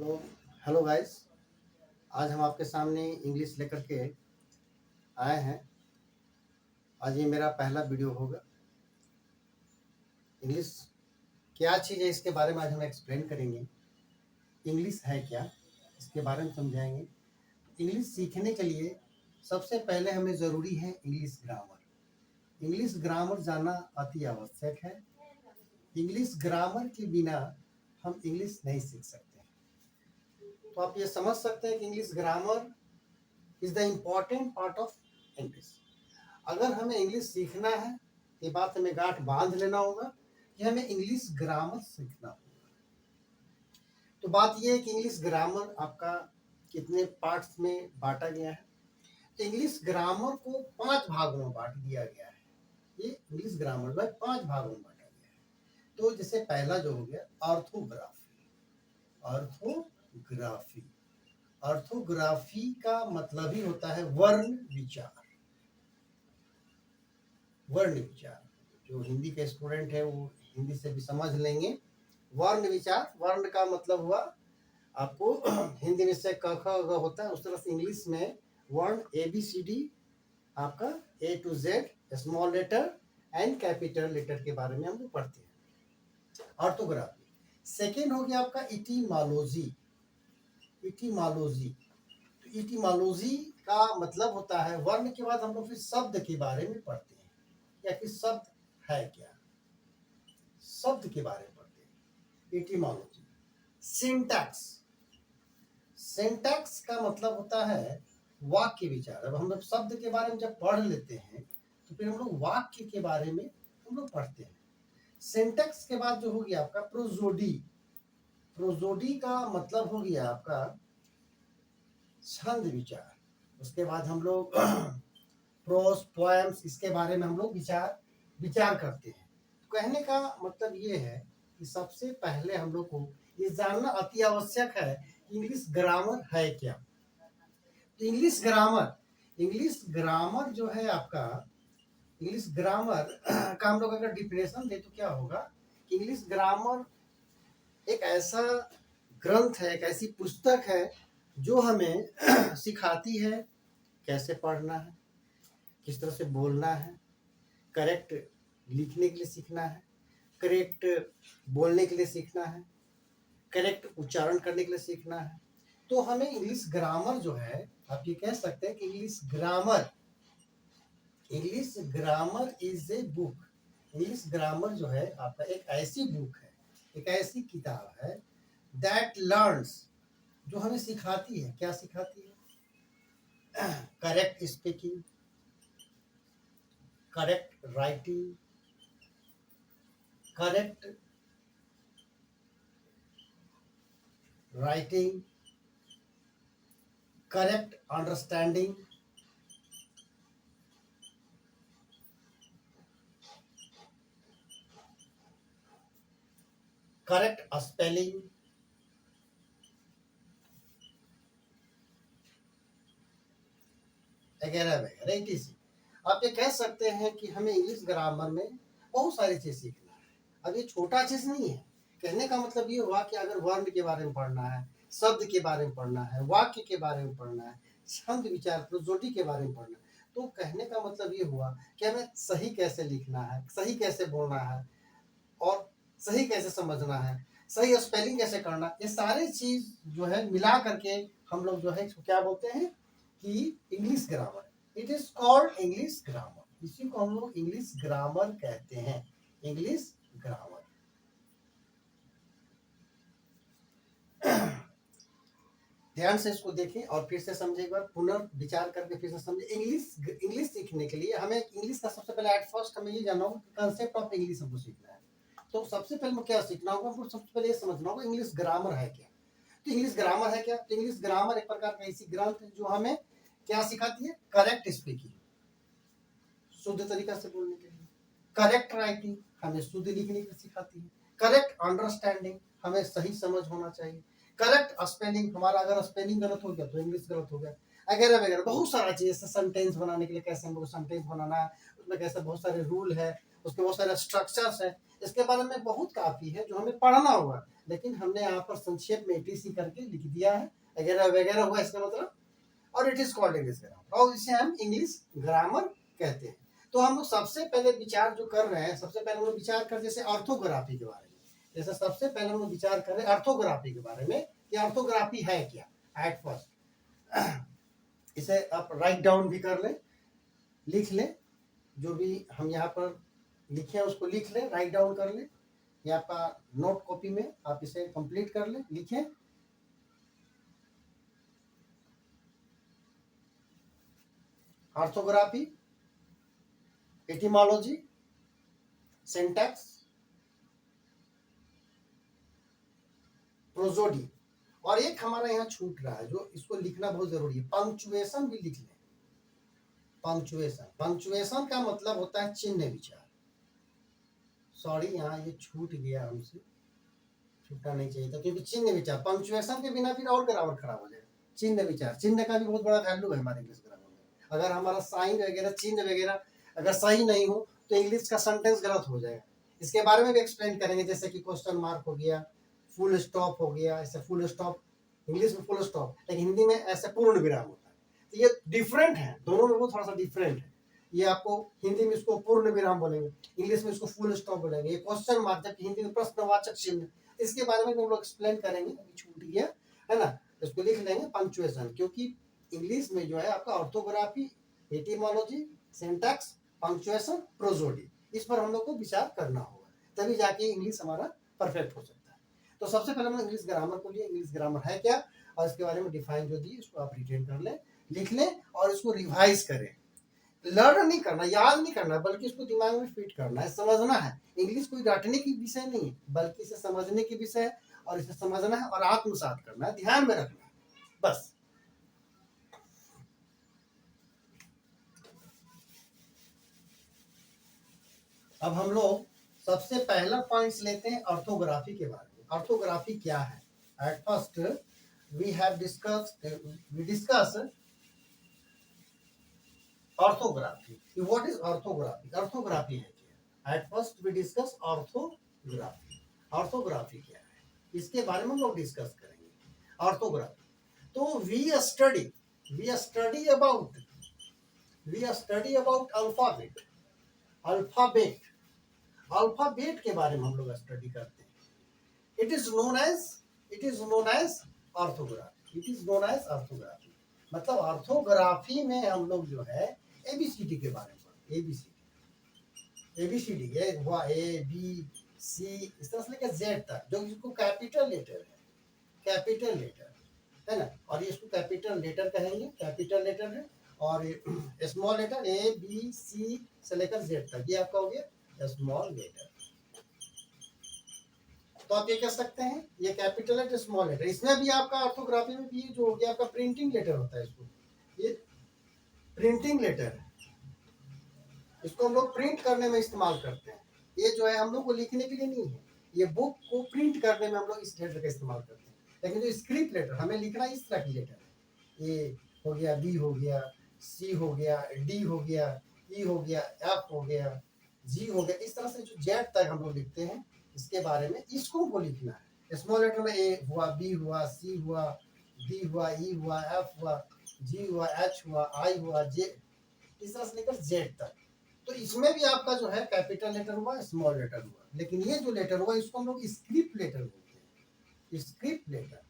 Hello hello guys. आज हम आपके सामने इंग्लिश लेकर के आए हैं। आज ये मेरा पहला वीडियो होगा। इंग्लिश क्या चीज़ है इसके बारे में आज हम एक्सप्लेन करेंगे। इंग्लिश है क्या इसके बारे में समझाएंगे। इंग्लिश सीखने के लिए सबसे पहले हमें ज़रूरी है इंग्लिश ग्रामर। इंग्लिश ग्रामर जानना अति आवश्यक है। इंग्लिश ग्रामर के बिना हम इंग्लिश नहीं सीख सकते। तो आप ये समझ सकते हैं कि English grammar is the important part of English. अगर हमें इंग्लिश सीखना है, ये बात हमें गांठ बांध लेना होगा कि हमें इंग्लिश ग्रामर सीखना होगा। तो बात यह है कि इंग्लिश ग्रामर आपका कितने पार्ट्स में बांटा गया है। तो इंग्लिश ग्रामर को 5 भागों में बांट दिया गया है। ये इंग्लिश ग्रामर में 5 भागों में बांटा गया है। तो जैसे पहला जो हो गया ऑर्थोग्राफी। ऑर्थोग्राफी ऑर्थोग्राफी का मतलब ही होता है वर्ण विचार। वर्ण विचार जो हिंदी के स्टूडेंट है वो हिंदी से भी समझ लेंगे। वर्ण विचार, वर्ण का मतलब हुआ आपको हिंदी में से क ख ग होता है, उस तरह से इंग्लिश में वर्ण ABCD आपका A to Z, small letter and capital letter के बारे में हम लोग पढ़ते हैं। ऑर्थोग्राफी। सेकेंड हो गया आपका इटीमोलॉजी। इटीमोलॉजी इटीमोलॉजी का मतलब होता है वर्ण के बाद हम लोग फिर शब्द के बारे में पढ़ते हैं, या फिर शब्द है क्या, शब्द के बारे में पढ़ते हैं। एटिमोलॉजी। सिंटैक्स। सिंटैक्स का मतलब होता है वाक्य विचार। अब हम लोग शब्द के बारे में जब पढ़ लेते हैं तो फिर हम लोग वाक्य के बारे में हम लोग पढ़ते हैं। सिंटैक्स के बाद जो हो गया आपका प्रोसोडी। प्रोसोडी का मतलब हो गया आपका छंद विचार। उसके बाद हम लोग प्रोस पोएम्स, इसके बारे में हम लोग विचार करते हैं। तो कहने का मतलब ये है कि सबसे पहले हम लोग को ये जानना अति आवश्यक है कि इंग्लिश ग्रामर है क्या। तो इंग्लिश ग्रामर जो है आपका, इंग्लिश ग्रामर का हम लोग अगर डिफिनेशन दे तो क्या होगा कि इंग्लिश ग्रामर एक ऐसा ग्रंथ है, एक ऐसी पुस्तक है जो हमें सिखाती है कैसे पढ़ना है, किस तरह से बोलना है, करेक्ट लिखने के लिए सीखना है, करेक्ट बोलने के लिए सीखना है, करेक्ट उच्चारण करने के लिए सीखना है। तो हमें इंग्लिश ग्रामर जो है, आप ये कह सकते हैं कि English grammar is a book. English grammar जो है आपका एक ऐसी बुक है, एक ऐसी किताब है दैट लर्न्स, जो हमें सिखाती है। क्या सिखाती है? Correct speaking, correct writing, correct writing, correct understanding, correct spelling, वगैरह वगैरह etc। आप ये कह सकते हैं कि हमें इंग्लिश ग्रामर में बहुत सारी चीज सीखना है। अब ये छोटा चीज नहीं है। कहने का मतलब ये हुआ कि अगर वर्ण के बारे में पढ़ना है, शब्द के बारे में पढ़ना है, वाक्य के बारे में पढ़ना है, छंद विचार प्रोसोडी के बारे में पढ़ना है, तो कहने का मतलब ये हुआ कि हमें सही कैसे लिखना है, सही कैसे बोलना है, और सही कैसे समझना है, सही स्पेलिंग कैसे करना, ये सारी चीज जो है मिला करके हम लोग जो है इसको क्या बोलते हैं कि English grammar. It is called English grammar. इसी को हम लोग इंग्लिश ग्रामर कहते हैं। English grammar. ध्यान से इसको देखें और फिर से समझे, एक बार पुनर्विचार करके फिर से समझे। इंग्लिश सीखने के लिए हमें इंग्लिश का सबसे पहले एट फर्स्ट हमें ये जानना होगा कंसेप्ट ऑफ इंग्लिश हमको सीखना है। तो सबसे पहले क्या सीखना होगा, हमको सबसे पहले ये समझना होगा इंग्लिश ग्रामर है क्या। तो इंग्लिश ग्रामर है क्या, तो इंग्लिश ग्रामर एक प्रकार का ऐसी ग्रंथ है जो हमें क्या सिखाती है? करेक्ट स्पीकिंग, शुद्ध तरीका से बोलने के लिए। करेक्ट राइटिंग, हमें शुद्ध लिखने के लिए सिखाती है। करेक्ट अंडरस्टैंडिंग, हमें सही समझ होना चाहिए। करेक्ट स्पेलिंग, हमारा अगर स्पेलिंग गलत हो गया तो इंग्लिश गलत हो गया, वगैरह वगैरह बहुत सारा चीज। जैसे सेंटेंस बनाने के लिए कैसे हमको सेंटेंस बनाना है, उसमें कैसे बहुत सारे रूल है, उसके बहुत सारे स्ट्रक्चर्स है, इसके बारे में बहुत काफी है जो हमें पढ़ना होगा। लेकिन हमने यहाँ पर संक्षेप में एटीसी करके लिख दिया है, वगैरह वगैरह हुआ इसका मतलब, और it is called English grammar, और इसे हम इंग्लिश ग्रामर कहते हैं। तो हम लोग सबसे पहले विचार जो कर रहे हैं, सबसे पहले हम लोग विचार कर जैसे ऑर्थोग्राफी के बारे में, जैसे सबसे पहले हम लोग विचार कर रहे हैं ऑर्थोग्राफी के बारे में कि ऑर्थोग्राफी है क्या। एट फर्स्ट इसे आप राइट डाउन भी कर लें, लिख लें, जो भी हम यहाँ पर लिखे हैं उसको लिख लें, राइट डाउन कर लें, या आपका नोट कॉपी में आप इसे कंप्लीट कर लें, लिखें। ऑर्थोग्राफी, एटिमोलॉजी, सिंटैक्स, प्रोसोडी, और एक हमारा यहाँ छूट रहा है जो इसको लिखना बहुत जरूरी है, पंक्चुएशन भी लिख लें। पंक्चुएशन, पंक्चुएशन का मतलब होता है चिन्ह विचार। सॉरी यहाँ ये छूट गया हमसे, छूटना नहीं चाहिए था, क्योंकि चिन्ह विचार, पंक्चुएशन के बिना फिर और ग्रामर खराब हो जाएगा। चिन्ह विचार, चिन्ह का भी बहुत बड़ा वैल्यू है हमारे इंग्लिश ग्रामर में। अगर हमारा साइन वगैरह, चिन्ह वगैरह अगर सही नहीं हो तो इंग्लिश का सेंटेंस गलत हो जाएगा। इसके बारे में भी एक्सप्लेन करेंगे, जैसे कि क्वेश्चन मार्क हो गया, फुल स्टॉप हो गया, ऐसे फुल स्टॉप इंग्लिश में फुल स्टॉप, लेकिन हिंदी में ऐसे पूर्ण विराम होता है। तो ये डिफरेंट है, दोनों में वो थोड़ा सा डिफरेंट है। ये आपको हिंदी में इसको पूर्ण विराम बोलेंगे, इंग्लिश में इसको फुल स्टॉप बोलेंगे। ये क्वेश्चन मार्क, जबकि हिंदी में प्रश्नवाचक चिन्ह। इसके बारे में हम लोग एक्सप्लेन करेंगे, अभी छूट गया है ना, इसको लिख लेंगे पंक्चुएशन, क्योंकि इंग्लिश में जो है आपका orthography, etymology, syntax, punctuation, prosody, इस पर हम लोग को विचार करना होगा, तभी जाके इंग्लिश हमारा परफेक्ट हो सकता है। तो सबसे पहले हम इंग्लिश ग्रामर को लिए, इंग्लिश ग्रामर है क्या और इसके बारे में डिफाइन जो दी उसको आप रिटेन कर लें, लिख लें और इसको रिवाइज करें। लर्न नहीं करना, याद नहीं करना, बल्कि इसको दिमाग में फिट करना है, समझना है। इंग्लिश कोई रटने की विषय नहीं है, बल्कि इसे समझने की विषय है, और इसे समझना है और आत्मसात करना है, ध्यान में रखना है, बस। अब हम लोग सबसे पहला पॉइंट्स लेते हैं ऑर्थोग्राफी के बारे में। ऑर्थोग्राफी क्या है? At first we discuss orthography. What is orthography? Orthography है क्या? At first we discuss orthography. Orthography क्या है इसके बारे में हम लोग डिस्कस करेंगे। ऑर्थोग्राफी, तो we study about alphabet. Alphabet के बारे में हम लोग स्टडी करते हैं। It is known as orthography. मतलब ऑर्थोग्राफी में हम लोग जो है एबीसीडी के बारे में पढ़ते हैं। एबीसीडी हुआ ए बी सी, इस तरह से लेकर जेड तक, जो इसको कैपिटल लेटर है ना, और ये इसको कैपिटल लेटर कहेंगे, कैपिटल लेटर है, और small letter A B C से लेकर जेड तक, ये आपका हो गया स्मॉल लेटर। तो आप ये कह सकते हैं ये कैपिटल लेटर, स्मॉल लेटर। इसमें भी आपका ऑर्थोग्राफी में भी जो हो गया आपका प्रिंटिंग लेटर होता है, इसको ये प्रिंटिंग लेटर है, इसको हम लोग प्रिंट करने में इस्तेमाल करते हैं। ये जो है हम लोग को लिखने के लिए नहीं है, ये बुक को प्रिंट करने में हम लोग इस लेटर का इस्तेमाल करते हैं। लेकिन जो स्क्रिप्ट लेटर हमें लिखना इस तरह की लेटर है, ए हो गया, बी हो गया, सी हो गया, डी हो गया, ई हो गया, एफ हो गया, जी हो गया, इस तरह से जो जेड तक हम लोग लिखते हैं, इसके बारे में इसको हमको लिखना है। स्मॉल लेटर में ए हुआ, बी हुआ, सी हुआ, डी हुआ, ई हुआ, एफ हुआ, जी हुआ, एच हुआ, आई हुआ, जे, इस तरह से लेकर जेड तक। तो इसमें भी आपका जो है कैपिटल लेटर हुआ, स्मॉल लेटर हुआ, लेकिन ये जो लेटर हुआ इसको हम लोग स्क्रिप्ट लेटर बोलते हैं, स्क्रिप्ट लेटर।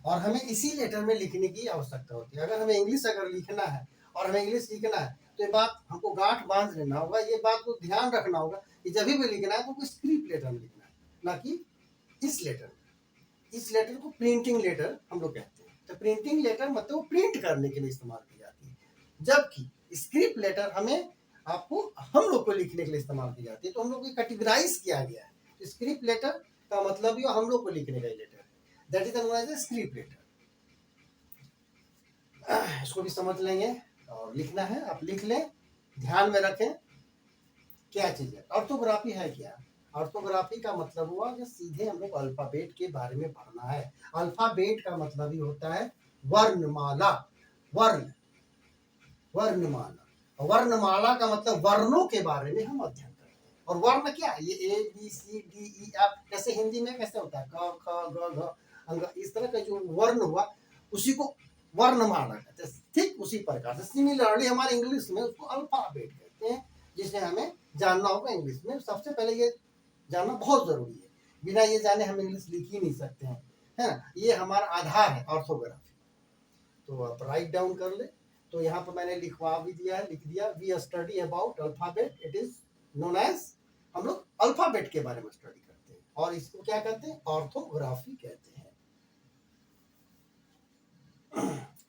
और हमें इसी लेटर में लिखने की आवश्यकता होती है। अगर हमें इंग्लिश अगर लिखना है और हमें इंग्लिश लिखना है, तो ये बात हमको गांठ बांध लेना होगा, ये बात को ध्यान रखना होगा कि जब भी लिखना है तो स्क्रिप्ट लेटर में लिखना है, ना कि इस लेटर में। इस लेटर को प्रिंटिंग लेटर हम लोग कहते हैं। तो प्रिंटिंग लेटर मतलब वो प्रिंट करने के लिए इस्तेमाल की जाती है, जबकि स्क्रिप्ट लेटर हमें हम लोग को लिखने के लिए इस्तेमाल की जाती है। तो हम लोग को कैटेगराइज किया गया है। स्क्रिप्ट लेटर का मतलब ये हम लोग को लिखने का लेटर है, that is known as a script letter. इसको भी समझ लेंगे और लिखना है, आप लिख लें, ध्यान में रखें क्या चीज है। ऑर्थोग्राफी है क्या? ऑर्थोग्राफी का मतलब हुआ कि सीधे हम लोग अल्फाबेट के बारे में पढ़ना है। अल्फाबेट का मतलब ही होता है वर्णमाला। वर्णमाला का मतलब वर्णों के बारे में हम अध्ययन करते हैं। और वर्ण क्या है, ये A B C D E F, कैसे हिंदी में कैसे होता है क ख ग घ अंग, इस तरह का जो वर्ण हुआ उसी को वर्णमाला कहते हैं। ठीक उसी प्रकार से सिमिलरली हमारे इंग्लिश में उसको अल्फाबेट कहते हैं, जिसे हमें जानना होगा। इंग्लिश में सबसे पहले ये जानना बहुत जरूरी है, बिना ये जाने हम इंग्लिश लिख ही नहीं सकते हैं, है ना। ये हमारा आधार है ऑर्थोग्राफी। तो आप राइट डाउन कर ले। तो यहाँ पर मैंने लिखवा भी दिया है, लिख दिया, we study about alphabet, it is known as, हम लोग अल्फाबेट के बारे में स्टडी करते हैं और इसको क्या कहते हैं, ऑर्थोग्राफी कहते हैं।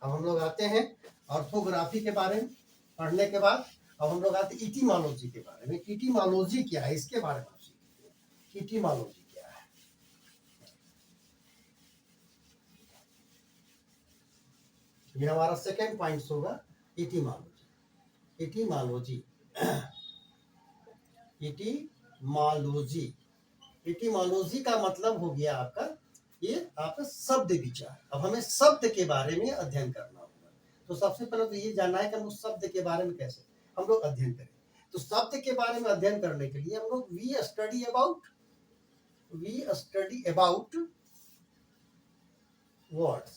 अब हम लोग आते हैं ऑर्थोग्राफी के बारे में पढ़ने के बाद, अब हम लोग आते हैं इटीमोलॉजी के बारे में। इटीमोलॉजी क्या है इसके बारे में आप सीखते हैं। इटीमोलॉजी क्या है, ये हमारा सेकेंड पॉइंट होगा, इटीमोलॉजी। इटीमोलॉजी इटीमोलॉजी इटीमोलॉजी का मतलब हो गया आपका, ये आपका शब्द विचार। अब हमें शब्द के बारे में अध्ययन करना होगा। तो सबसे पहले तो ये जानना है कि हम उस शब्द के बारे में कैसे हम लोग अध्ययन करें। तो शब्द के बारे में अध्ययन करने के लिए हम लोग वी स्टडी अबाउट वर्ड्स,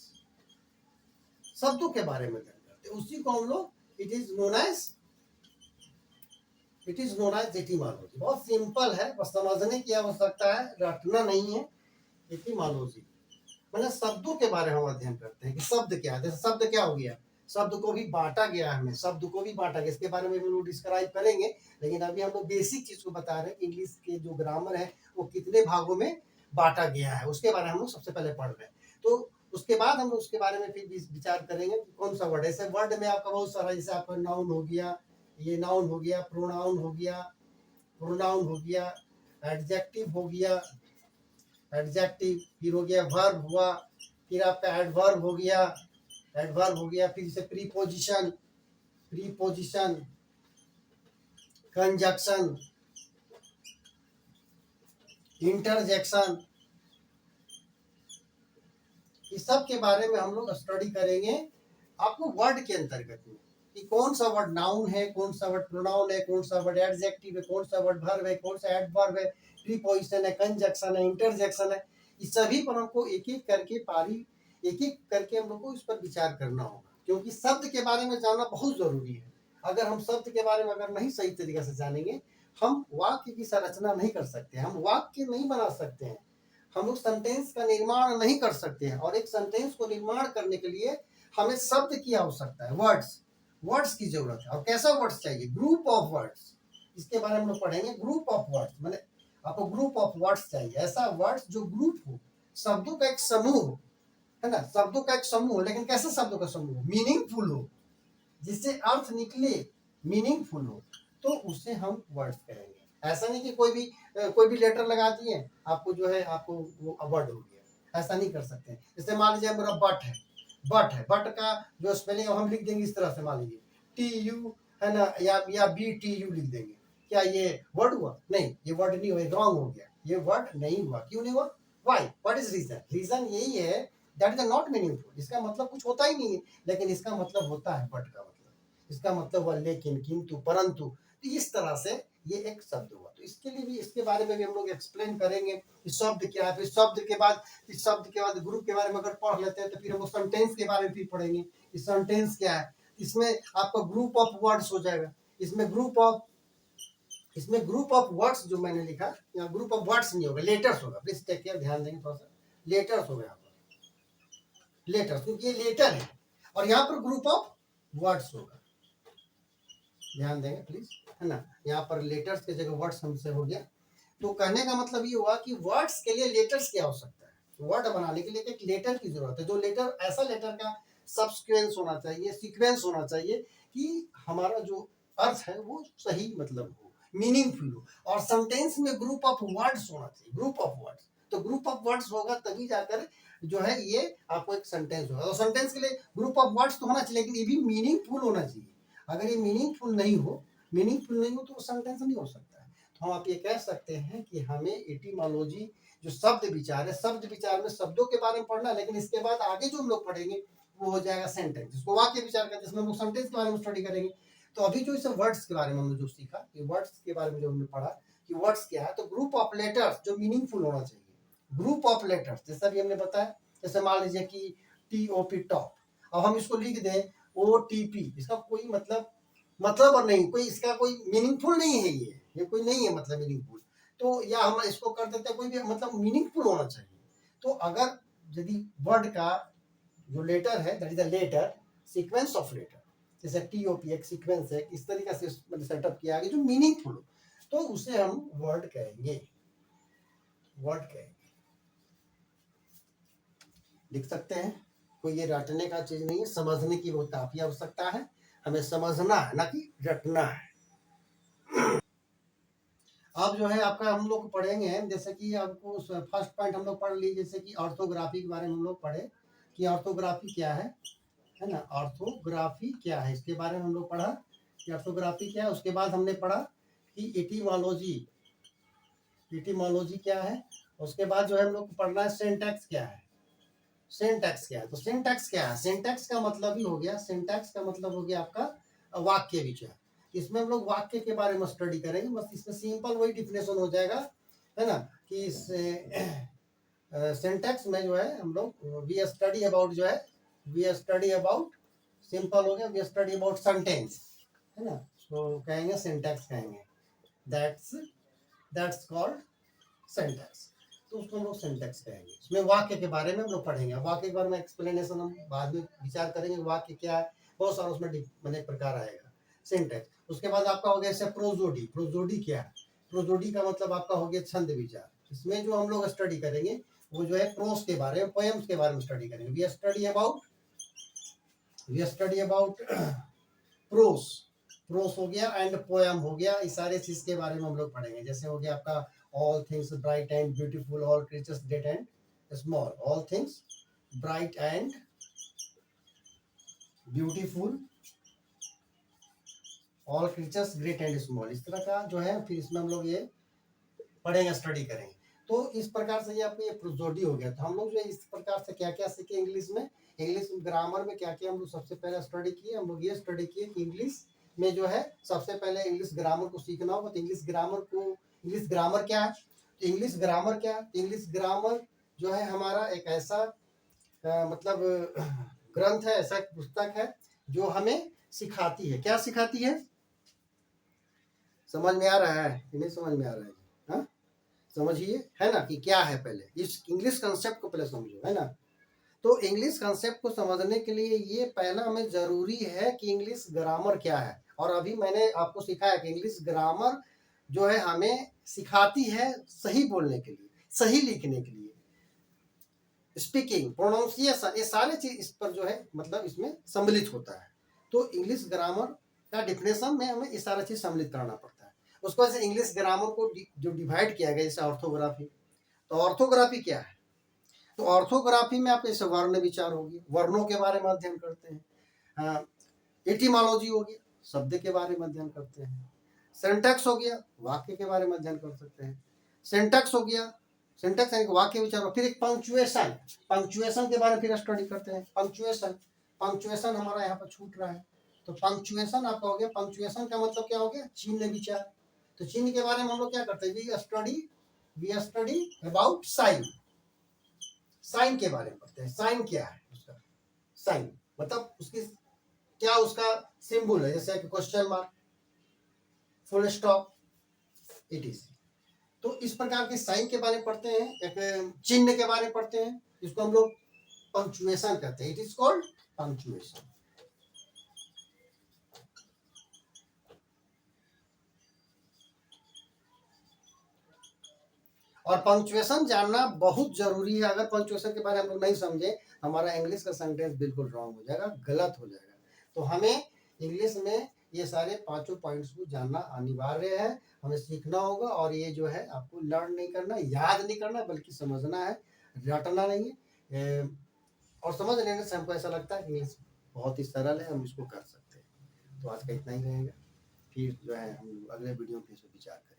शब्दों के बारे में अध्ययन करते हैं, उसी को हम लोग it is known as etymology. बहुत सिंपल है, बस समझने की आवश्यकता है, रटना नहीं है। एटीमोलॉजी मतलब शब्दों के बारे में हम अध्ययन करते हैं कि शब्द क्या है। जैसे शब्द क्या हो गया, शब्द को भी बांटा गया है, हमें शब्द को भी बांटा गया, इसके बारे में हम लोग डिस्क्राइब करेंगे। लेकिन अभी हम लोग बेसिक चीज को बता रहे हैं कि इंग्लिश के जो ग्रामर है वो कितने भागों में बांटा गया है, उसके बारे में हम लोग सबसे पहले पढ़ रहे हैं। तो उसके बाद हम उसके बारे में फिर विचार करेंगे कि कौन सा वर्ड है। जैसे वर्ड में आपका बहुत सारा, जैसे आपका नाउन हो गया, ये नाउन हो गया, प्रोनाउन हो गया, एडजेक्टिव हो गया, एडजेक्टिव, फिर हो गया वर्ब हुआ, फिर आपका एडवर्ब हो गया, फिर जैसे प्रीपोजिशन, कंजक्शन, इंटरजेक्शन, इस सब के बारे में हम लोग स्टडी करेंगे आपको वर्ड के अंतर्गत में, कि कौन सा वर्ड नाउन है, कौन सा वर्ड प्रोनाउन है, कौन सा वर्ड एडजेक्टिव है, कौन सा वर्ड वर्ब है, कौन सा एडवर्ब है, प्रीपोजिशन है, कंजक्शन है, इंटरजेक्शन है। इस सभी पर हमको एक एक करके हम लोग को इस पर विचार करना होगा, क्योंकि शब्द के बारे में जानना बहुत जरूरी है। अगर हम शब्द के बारे में अगर नहीं सही तरीके से जानेंगे, हम वाक्य की संरचना नहीं कर सकते, हम वाक्य नहीं बना सकते हैं, हम लोग सेंटेंस का निर्माण नहीं कर सकते हैं। और एक सेंटेंस को निर्माण करने के लिए हमें शब्द की आवश्यकता है, वर्ड्स की जरूरत है। और कैसा वर्ड्स चाहिए, ग्रुप ऑफ वर्ड्स, इसके बारे में हम लोग पढ़ेंगे। ग्रुप ऑफ वर्ड्स माने आपको ग्रुप ऑफ वर्ड्स चाहिए, ऐसा वर्ड्स जो ग्रुप हो, शब्दों का एक समूह, है ना, शब्दों का एक समूह। लेकिन कैसे शब्दों का समूह, मीनिंगफुल हो, जिससे अर्थ निकले, मीनिंगफुल हो, तो उसे हम वर्ड्स कहेंगे। ऐसा नहीं कि कोई भी लेटर लगा दिए आपको जो है आपको वो वर्ड हो गया, ऐसा नहीं कर सकते। जैसे मान लीजिए मेरा बट का जो स्पेलिंग हम लिख देंगे इस तरह से, मान लीजिए TU, है ना, या BTU लिख देंगे, क्या ये वर्ड हुआ? नहीं, ये वर्ड नहीं हुआ, रॉन्ग हो गया, ये वर्ड नहीं हुआ। क्यों नहीं हुआ? व्हाई, व्हाट इज रीजन यही है, दैट इज नॉट मीनिंगफुल, इसका मतलब कुछ होता ही नहीं है। लेकिन इसका मतलब होता है, बट का मतलब, इसका मतलब हुआ लेकिन, किंतु, परंतु। तो इस तरह से ये एक शब्द हुआ। तो इसके लिए भी, इसके बारे में भी हम लोग एक्सप्लेन करेंगे कि शब्द क्या है। फिर शब्द के बाद ग्रुप के बारे में अगर पढ़ लेते हैं तो फिर हम सेंटेंस के बारे में फिर पढ़ेंगे कि सेंटेंस क्या है। इसमें आपका ग्रुप ऑफ वर्ड्स हो जाएगा। इसमें ग्रुप ऑफ वर्ड्स जो मैंने लिखा, यहाँ ग्रुप ऑफ वर्ड्स नहीं होगा, लेटर्स होगा। प्लीज टेक केयर, ध्यान देंगे थोड़ा सा, लेटर्स होगा यहाँ पर, लेटर्स, क्योंकि ये लेटर है। और यहाँ पर ग्रुप ऑफ वर्ड्स होगा, ध्यान देंगे प्लीज, है ना। यहाँ पर लेटर्स की जगह वर्ड्स हमसे हो गया। तो कहने का मतलब ये हुआ कि वर्ड्स के लिए लेटर्स की आवश्यकता है। वर्ड बनाने के लिए एक लेटर की जरूरत है, जो लेटर, ऐसा लेटर का सब्सिक्वेंस होना चाहिए, सीक्वेंस होना चाहिए कि हमारा जो अर्थ है वो सही मतलब हो, मीनिंगफुल हो। और सेंटेंस में ग्रुप ऑफ वर्ड्स होना चाहिए, ग्रुप ऑफ वर्ड्स। तो ग्रुप ऑफ वर्ड्स होगा तभी जाकर जो है ये आपको एक सेंटेंस होगा। और सेंटेंस के लिए ग्रुप ऑफ वर्ड्स तो होना चाहिए, लेकिन ये भी मीनिंगफुल होना चाहिए। अगर ये मीनिंगफुल नहीं हो तो सेंटेंस नहीं हो सकता है। तो हम आप ये कह सकते हैं कि हमें एटीमोलॉजी, जो शब्द विचार है, शब्द विचार में शब्दों के बारे में पढ़ना, लेकिन इसके बाद आगे जो हम लोग पढ़ेंगे वो हो जाएगा सेंटेंस, जिसको वाक्य विचार करते हैं, जिसमें हम लोग सेंटेंस के बारे में स्टडी करेंगे। तो अभी जो इस वर्ड्स के बारे में हमने जो सीखा, ये वर्ड्स के बारे में जो हमने पढ़ा कि वर्ड्स क्या है, तो ग्रुप ऑफ लेटर्स जो मीनिंगफुल होना चाहिए, ग्रुप ऑफ लेटर्स, जैसा भी हमने बताया, जैसे मान लीजिए कि TOP टॉप, अब हम इसको लिख दें OTP, इसका कोई मतलब और नहीं, कोई इसका कोई मीनिंगफुल नहीं है, ये कोई नहीं है मतलब मीनिंगफुल, तो या हम इसको कर देते हैं कोई भी मतलब मीनिंगफुल होना चाहिए। तो अगर यदि वर्ड का जो लेटर है that is the letter sequence of letter, जैसे TOP एक सीक्वेंस है, इस तरीके से सेटअप किया गया जो मीनिंगफुल हो, तो उसे हम वर्ड कहेंगे, वर्ड कहेंगे, लिख सकते हैं। कोई ये रटने का चीज नहीं है, समझने की बहुत काफी आवश्यकता है, हमें समझना है ना कि रटना है। अब जो है आपका हम लोग पढ़ेंगे, जैसे कि आपको फर्स्ट पॉइंट हम लोग पढ़ ली, जैसे कि ऑर्थोग्राफी के बारे में हम लोग पढ़े कि ऑर्थोग्राफी क्या है ना, ऑर्थोग्राफी क्या है, इसके बारे में हम लोग पढ़ा कि ऑर्थोग्राफी क्या है। उसके बाद हमने पढ़ा कि एटिमोलॉजी, एटिमोलॉजी क्या है। उसके बाद जो है हम लोग को पढ़ना है सिंटैक्स क्या है, सिंटैक्स क्या है। तो सिंटैक्स क्या है, सिंटैक्स का मतलब ही हो गया, सिंटैक्स का मतलब हो गया आपका वाक्य विचार। इसमें हम लोग वाक्य के बारे में स्टडी करेंगे, बस इसमें सिंपल वही डिफिनेशन हो जाएगा, है ना, कि सिंटैक्स में जो है हम लोग वी स्टडी अबाउट जो है, वी स्टडी अबाउट, सिंपल हो गया, वी स्टडी अबाउट सेंटेंस, है ना, तो कहेंगे सिंटैक्स कहेंगे, दैट्स कॉल्ड सिंटैक्स, तो उसको हम लोग सिंटैक्स कहेंगे। इसमें वाक्य के बारे में हम लोग पढ़ेंगे, वाक्य के बारे में एक्सप्लेनेशन हम बाद में विचार करेंगे, वाक्य क्या है, बहुत सारा उसमें मैंने प्रकार आएगा सिंटैक्स। उसके बाद आपका हो गया जैसे प्रोजोडी, प्रोजोडी क्या है, प्रोजोडी का मतलब आपका हो गया छंद विचार। इसमें जो हम लोग स्टडी करेंगे वो जो है प्रोस के बारे में, पोएम्स के बारे में स्टडी करेंगे। We study about pros, pros हो गया एंड पोएम हो गया, इस सारे चीज के बारे में हम लोग पढ़ेंगे। जैसे हो गया आपका all things bright and beautiful, all creatures great and small, all things bright and beautiful, all creatures great and small, इस तरह का जो है फिर इसमें हम लोग ये पढ़ेंगे, स्टडी करेंगे। तो इस प्रकार से ये आपको ये प्रोजोडी हो गया। तो हम लोग जो है इस प्रकार से क्या क्या सीखे इंग्लिश में, इंग्लिश ग्रामर में क्या क्या हम लोग सबसे पहले स्टडी किए, हम लोग ये स्टडी किए कि इंग्लिश में जो है सबसे पहले इंग्लिश ग्रामर को सीखना होगा। तो इंग्लिश ग्रामर क्या है, तो इंग्लिश ग्रामर क्या है, इंग्लिश ग्रामर जो है हमारा एक ऐसा मतलब ग्रंथ है, ऐसा पुस्तक है जो हमें सिखाती है, क्या सिखाती है, समझ में आ रहा है कि नहीं समझ में आ रहा है, हाँ समझिए, है ना, कि क्या है, पहले इस इंग्लिश कंसेप्ट को पहले समझो, है ना। तो इंग्लिश कंसेप्ट को समझने के लिए ये पहला हमें जरूरी है कि इंग्लिश ग्रामर क्या है। और अभी मैंने आपको सिखाया कि इंग्लिश ग्रामर जो है हमें सिखाती है सही बोलने के लिए, सही लिखने के लिए, स्पीकिंग, प्रोनाउंसिएशन, ये सारे चीज इस पर जो है मतलब इसमें सम्मिलित होता है। तो इंग्लिश ग्रामर का डिफिनेशन में हमें ये सारा चीज सम्मिलित कराना पड़ता है। उसको वजह से इंग्लिश ग्रामर को जो डिवाइड किया गया जैसे ऑर्थोग्राफी, तो ऑर्थोग्राफी क्या है, तो ऑर्थोग्राफी में आप जैसे वर्ण विचार होगी, वर्णों के बारे में अध्ययन करते हैं, एटिमोलॉजी हो गया, शब्द के बारे में अध्ययन करते हैं, सिंटैक्स हो गया, वाक्य के बारे में अध्ययन कर सकते हैं, सिंटैक्स हो गया, सिंटैक्स यानी वाक्य विचार, फिर एक पंक्चुएशन, पंक्चुएशन के बारे में फिर स्टडी करते हैं, पंक्चुएशन, पंक्चुएशन हमारा यहाँ पर छूट रहा है, तो पंक्चुएशन आपका हो गया, पंक्चुएशन का मतलब क्या हो गया, चिन्ह विचार। तो चिन्ह के बारे में हम लोग क्या करते हैं, we study about sign, sign के बारे में पढ़ते हैं, साइन क्या है उसका, साइन मतलब उसकी क्या उसका सिंबल है, जैसे question mark, full stop, it is. तो इस प्रकार के साइन के बारे में पढ़ते हैं, एक चिन्ह के बारे में पढ़ते हैं, जिसको हम लोग पंक्चुएशन कहते हैं, इट इज कॉल्ड पंक्चुएशन। और पंक्चुएशन जानना बहुत जरूरी है, अगर पंक्चुएशन के बारे में हम लोग नहीं समझे, हमारा इंग्लिश का सेंटेंस बिल्कुल रॉन्ग हो जाएगा, गलत हो जाएगा। तो हमें इंग्लिश में ये सारे पांचों पॉइंट्स को जानना अनिवार्य है, हमें सीखना होगा। और ये जो है आपको लर्न नहीं करना, याद नहीं करना, बल्कि समझना है, रटना नहीं है। और समझ लेने से हमको ऐसा लगता है कि इंग्लिश बहुत ही सरल है, हम इसको कर सकते हैं। तो आज का इतना ही रहेगा, फिर जो है हम अगले वीडियो में इस पर विचार करेंगे।